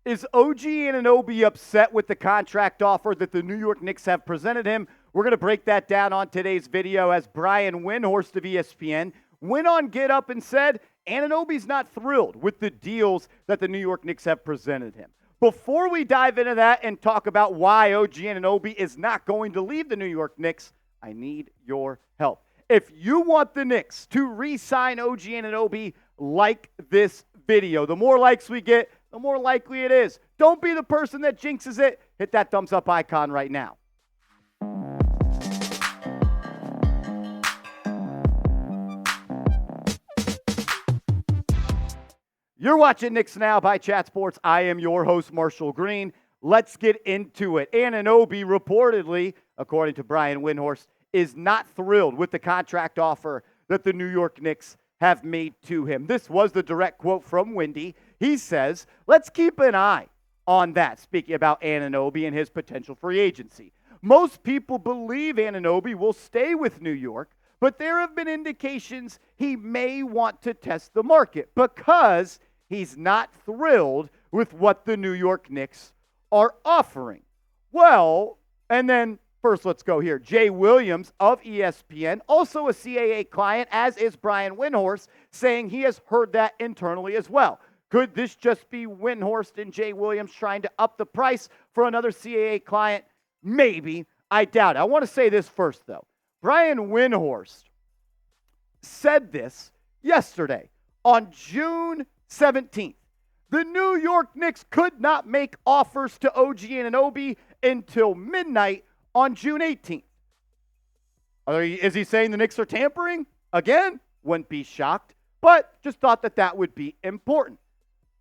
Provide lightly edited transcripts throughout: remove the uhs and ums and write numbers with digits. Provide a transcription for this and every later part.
Is OG Anunoby upset with the contract offer that the New York Knicks have presented him? We're going to break that down on today's video as Brian Windhorst of ESPN went on Get Up and said Anunoby's not thrilled with the deals that the New York Knicks have presented him. Before we dive into that and talk about why OG Anunoby is not going to leave the New York Knicks, I need your help. If you want the Knicks to re-sign OG Anunoby, like this video. The more likes we get, the more likely it is. Don't be the person that jinxes it. Hit that thumbs up icon right now. You're watching Knicks Now by Chat Sports. I am your host, Marshall Green. Let's get into it. Anunoby reportedly, according to Brian Windhorst, is not thrilled with the contract offer that the New York Knicks have made to him. This was the direct quote from Windy. He says, let's keep an eye on that, speaking about Anunoby and his potential free agency. Most people believe Anunoby will stay with New York, but there have been indications he may want to test the market because he's not thrilled with what the New York Knicks are offering. Well, and then first, let's go here. Jay Williams of ESPN, also a CAA client, as is Brian Windhorst, saying he has heard that internally as well. Could this just be Windhorst and Jay Williams trying to up the price for another CAA client? Maybe. I doubt it. I want to say this first, though. Brian Windhorst said this yesterday on June 17th. The New York Knicks could not make offers to OG Anunoby until midnight on June 18th. Is he saying the Knicks are tampering? Again, wouldn't be shocked, but just thought that that would be important.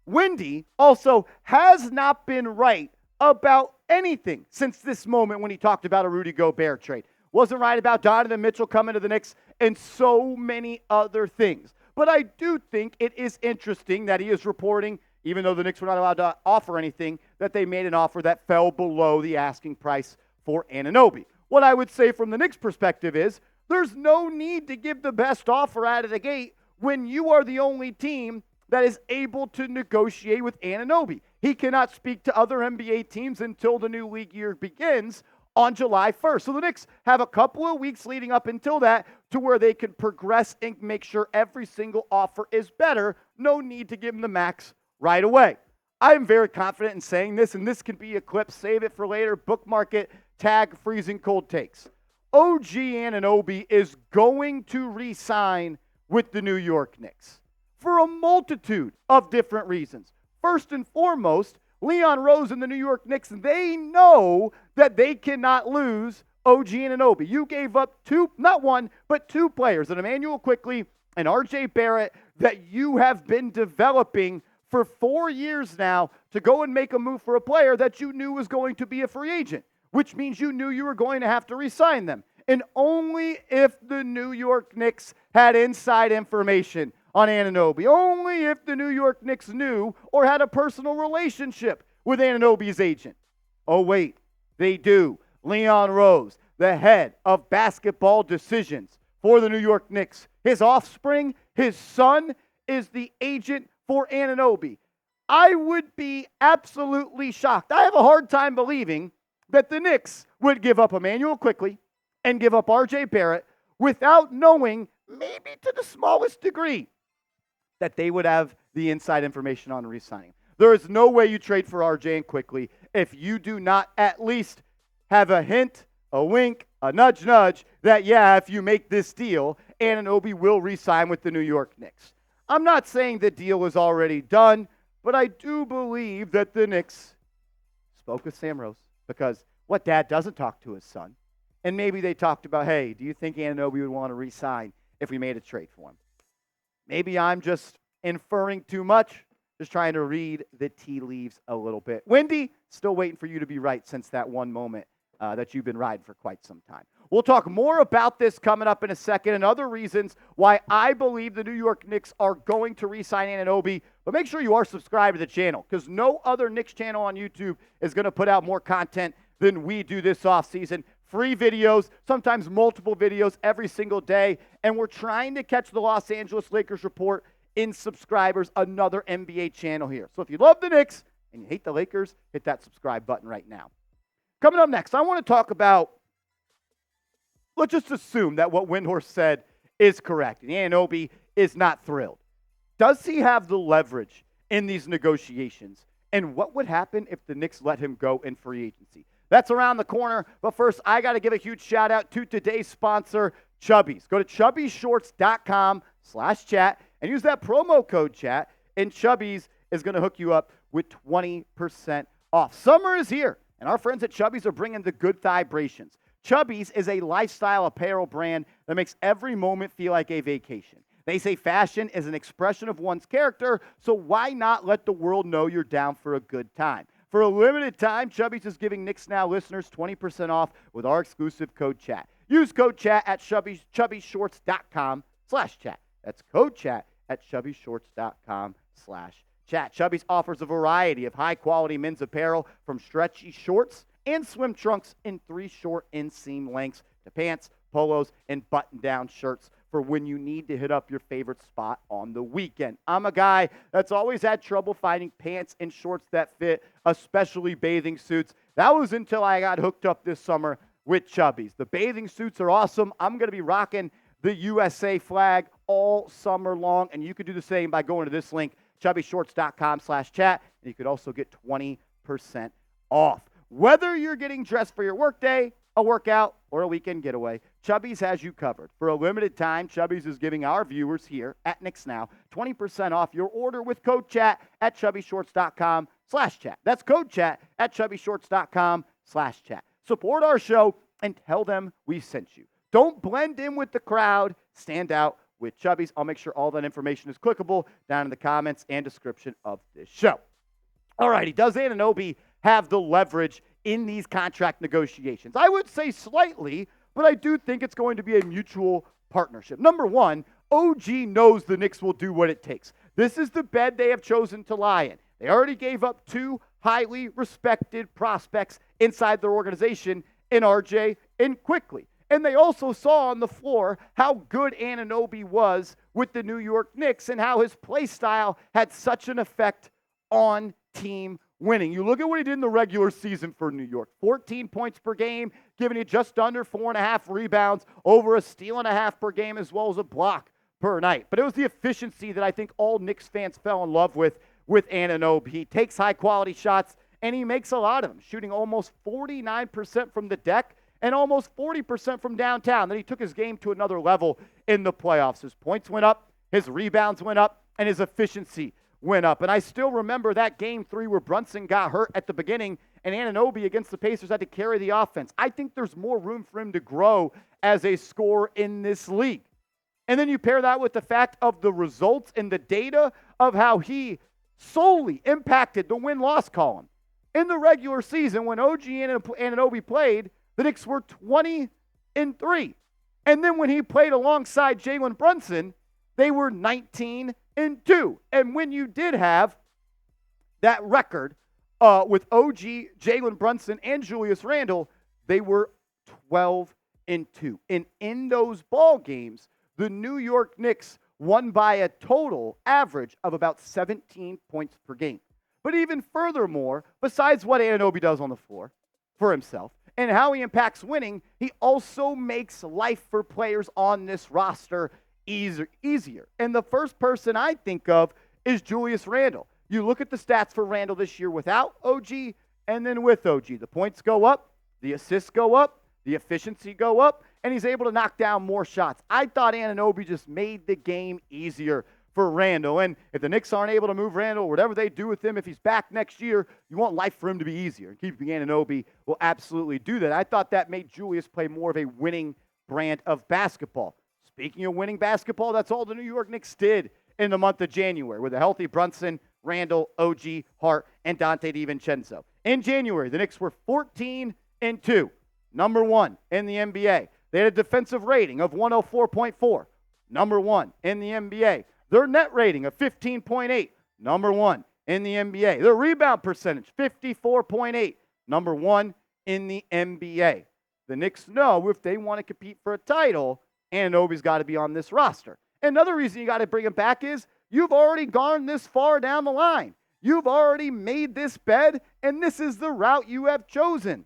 Windy also has not been right about anything since this moment when he talked about a Rudy Gobert trade. Wasn't right about Donovan Mitchell coming to the Knicks and so many other things. But I do think it is interesting that he is reporting, even though the Knicks were not allowed to offer anything, that they made an offer that fell below the asking price for Anunoby. What I would say from the Knicks' perspective is there's no need to give the best offer out of the gate when you are the only team that is able to negotiate with Anunoby. He cannot speak to other NBA teams until the new league year begins on July 1st. So the Knicks have a couple of weeks leading up until that to where they can progress and make sure every single offer is better. No need to give them the max right away. I am very confident in saying this, and this can be a clip. Save it for later. Bookmark it. Tag Freezing Cold Takes. OG Anunoby is going to re-sign with the New York Knicks for a multitude of different reasons. First and foremost, Leon Rose and the New York Knicks, they know that they cannot lose OG Anunoby. You gave up two, not one, but two players, and Emmanuel Quickley and RJ Barrett, that you have been developing for 4 years now to go and make a move for a player that you knew was going to be a free agent, which means you knew you were going to have to re-sign them. And only if the New York Knicks had inside information on Anunoby, only if the New York Knicks knew or had a personal relationship with Anunoby's agent. Oh, wait, they do. Leon Rose, the head of basketball decisions for the New York Knicks. His offspring, his son, is the agent for Anunoby. I would be absolutely shocked. I have a hard time believing that the Knicks would give up Emmanuel Quickley and give up RJ Barrett without knowing, maybe to the smallest degree, that they would have the inside information on re-signing. There is no way you trade for RJ and Quickley if you do not at least have a hint, a wink, a nudge, that, yeah, if you make this deal, Anunoby will re-sign with the New York Knicks. I'm not saying the deal is already done, but I do believe that the Knicks spoke with Sam Rose, because what dad doesn't talk to his son? And maybe they talked about, hey, do you think Anunoby would want to re-sign if we made a trade for him? Maybe I'm just inferring too much, just trying to read the tea leaves a little bit. Windy, still waiting for you to be right since that one moment that you've been riding for quite some time. We'll talk more about this coming up in a second and other reasons why I believe the New York Knicks are going to re-sign Anunoby. But make sure you are subscribed to the channel, because no other Knicks channel on YouTube is going to put out more content than we do this offseason. Free videos, sometimes multiple videos every single day. And we're trying to catch the Los Angeles Lakers report in subscribers, another NBA channel here. So if you love the Knicks, and you hate the Lakers, hit that subscribe button right now. Coming up next, I want to talk about, let's just assume that what Windhorst said is correct, and Anunoby is not thrilled. Does he have the leverage in these negotiations? And what would happen if the Knicks let him go in free agency? That's around the corner. But first, I got to give a huge shout out to today's sponsor, Chubbies. Go to chubbyshorts.com/chat and use that promo code chat. And Chubbies is going to hook you up with 20% off. Summer is here, and our friends at Chubbies are bringing the good vibrations. Chubbies is a lifestyle apparel brand that makes every moment feel like a vacation. They say fashion is an expression of one's character, so why not let the world know you're down for a good time? For a limited time, Chubbies is giving Knicks Now listeners 20% off with our exclusive code chat. Use code chat at chubbyshorts.com/chat. That's code chat at chubbyshorts.com/chat. Chubbies offers a variety of high-quality men's apparel from stretchy shorts and swim trunks in 3 short inseam lengths to pants, polos, and button-down shirts for when you need to hit up your favorite spot on the weekend. I'm a guy that's always had trouble finding pants and shorts that fit, especially bathing suits. That was until I got hooked up this summer with Chubbies. The bathing suits are awesome. I'm going to be rocking the USA flag all summer long, and you can do the same by going to this link, chubbyshorts.com/chat, and you could also get 20% off. Whether you're getting dressed for your workday, a workout, or a weekend getaway, Chubbies has you covered. For a limited time, Chubbies is giving our viewers here at Knicks Now 20% off your order with code chat at chubbyshorts.com/chat. That's code chat at chubbyshorts.com/chat. Support our show and tell them we sent you. Don't blend in with the crowd. Stand out with Chubbies. I'll make sure all that information is clickable down in the comments and description of this show. All righty, does Anunoby have the leverage in these contract negotiations? I would say slightly, but I do think it's going to be a mutual partnership. Number one, OG knows the Knicks will do what it takes. This is the bed they have chosen to lie in. They already gave up 2 highly respected prospects inside their organization in RJ and Quickly. And they also saw on the floor how good Anunoby was with the New York Knicks and how his play style had such an effect on team winning. You look at what he did in the regular season for New York. 14 points per game, giving you just under 4.5 rebounds, over a steal and a half per game, as well as a block per night. But it was the efficiency that I think all Knicks fans fell in love with Anunoby. He takes high-quality shots, and he makes a lot of them, shooting almost 49% from the deck and almost 40% from downtown. Then he took his game to another level in the playoffs. His points went up, his rebounds went up, and his efficiency went up. And I still remember that game 3 where Brunson got hurt at the beginning and Anunoby against the Pacers had to carry the offense. I think there's more room for him to grow as a scorer in this league. And then you pair that with the fact of the results and the data of how he solely impacted the win-loss column. In the regular season, when OG Anunoby played, the Knicks were 20-3. And then when he played alongside Jalen Brunson, they were 19-2. And when you did have that record with OG, Jalen Brunson, and Julius Randle, they were 12-2. And in those ball games, the New York Knicks won by a total average of about 17 points per game. But even furthermore, besides what Anunoby does on the floor for himself and how he impacts winning, he also makes life for players on this roster easier. And the first person I think of is Julius Randle. You look at the stats for Randle this year without OG and then with OG. The points go up, the assists go up, the efficiency go up, and he's able to knock down more shots. I thought Anunoby just made the game easier for Randle. And if the Knicks aren't able to move Randle, whatever they do with him, if he's back next year, you want life for him to be easier. And keeping Anunoby will absolutely do that. I thought that made Julius play more of a winning brand of basketball. Speaking of winning basketball, that's all the New York Knicks did in the month of January with a healthy Brunson, Randle, OG, Hart, and Dante DiVincenzo. In January, the Knicks were 14-2, number 1 in the NBA. They had a defensive rating of 104.4, number 1 in the NBA. Their net rating of 15.8, number 1 in the NBA. Their rebound percentage, 54.8, number 1 in the NBA. The Knicks know if they want to compete for a title, Anunoby's got to be on this roster. Another reason you got to bring him back is you've already gone this far down the line. You've already made this bed, and this is the route you have chosen.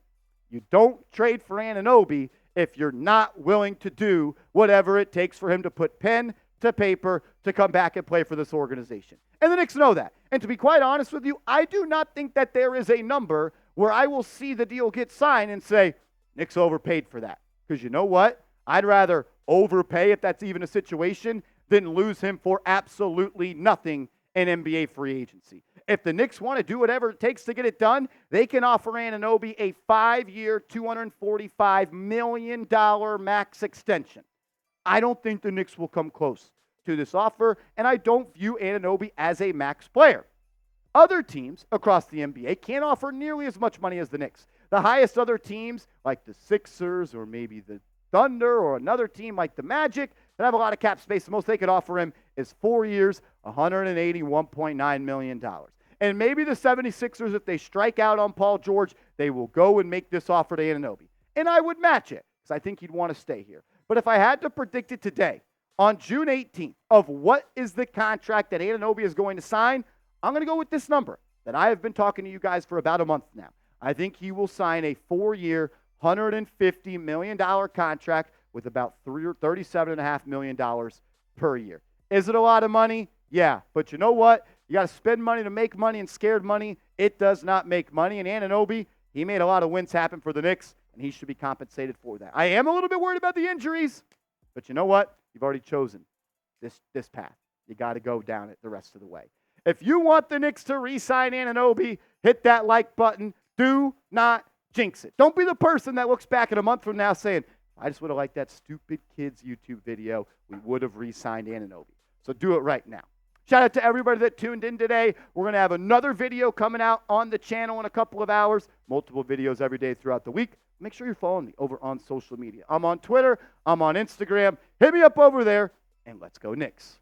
You don't trade for Anunoby if you're not willing to do whatever it takes for him to put pen to paper to come back and play for this organization. And the Knicks know that. And to be quite honest with you, I do not think that there is a number where I will see the deal get signed and say, Knicks overpaid for that. Because you know what? I'd rather overpay, if that's even a situation, than lose him for absolutely nothing in NBA free agency. If the Knicks want to do whatever it takes to get it done, they can offer Anunoby a 5-year, $245 million max extension. I don't think the Knicks will come close to this offer, and I don't view Anunoby as a max player. Other teams across the NBA can't offer nearly as much money as the Knicks. The highest other teams, like the Sixers or maybe the Thunder or another team like the Magic that have a lot of cap space, the most they could offer him is 4 years, $181.9 million. And maybe the 76ers, if they strike out on Paul George, they will go and make this offer to Anunoby. And I would match it because I think he'd want to stay here. But if I had to predict it today, on June 18th, of what is the contract that Anunoby is going to sign, I'm going to go with this number that I have been talking to you guys for about a month now. I think he will sign a 4-year, $150 million contract with about $37.5 million per year. Is it a lot of money? Yeah, but you know what? You got to spend money to make money, and scared money, it does not make money. And Anunoby, he made a lot of wins happen for the Knicks, and he should be compensated for that. I am a little bit worried about the injuries, but you know what? You've already chosen this path. You got to go down it the rest of the way. If you want the Knicks to re-sign Anunoby, hit that like button. Do not jinx it. Don't be the person that looks back in a month from now saying, I just would have liked that stupid kid's YouTube video. We would have re-signed Anunoby. So do it right now. Shout out to everybody that tuned in today. We're going to have another video coming out on the channel in a couple of hours. Multiple videos every day throughout the week. Make sure you're following me over on social media. I'm on Twitter. I'm on Instagram. Hit me up over there, and let's go Knicks.